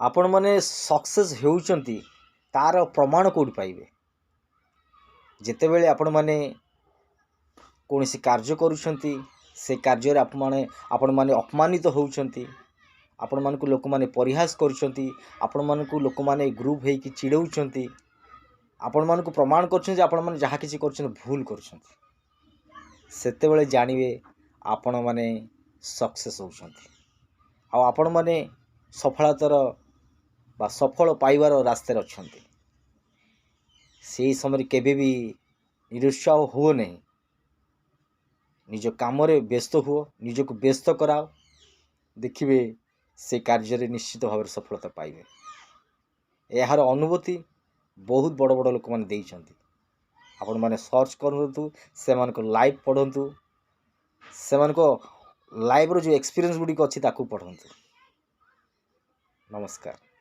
आपण माने सक्सेस होउचंती तार प्रमाण कोड पाइबे जेते बेले आपण माने कोनोसी कार्य करूछंती से कार्य आपण माने अपमानित होउचंती आपण मानकु लोक माने परिहास करूछंती आपण मानकु लोक माने ग्रुप हेकि चिड़ौचंती आपण मानकु प्रमाण करछन जे आपण माने जहा किछि करछन भूल करछंती सेते बेले जानिबे आपण माने सक्सेस होउछंती आ आपण माने सफलतार बा सफल पाइबार रास्ते अछंती से समय केबे भी निरुत्साह हुओ नहीं निज काम व्यस्त हुओ निजक व्यस्त कराओ देखिए से कार्य निश्चित भाव सफलता पाइबे यार अनुभूति बहुत बड़ बड़ लोक मैंने देइछंती आपण माने सर्च करंतु से लाइव पढ़ंतु से लाइव रो जो एक्सपीरियंस गुडी अच्छी ताकू पढ़ंतु। नमस्कार।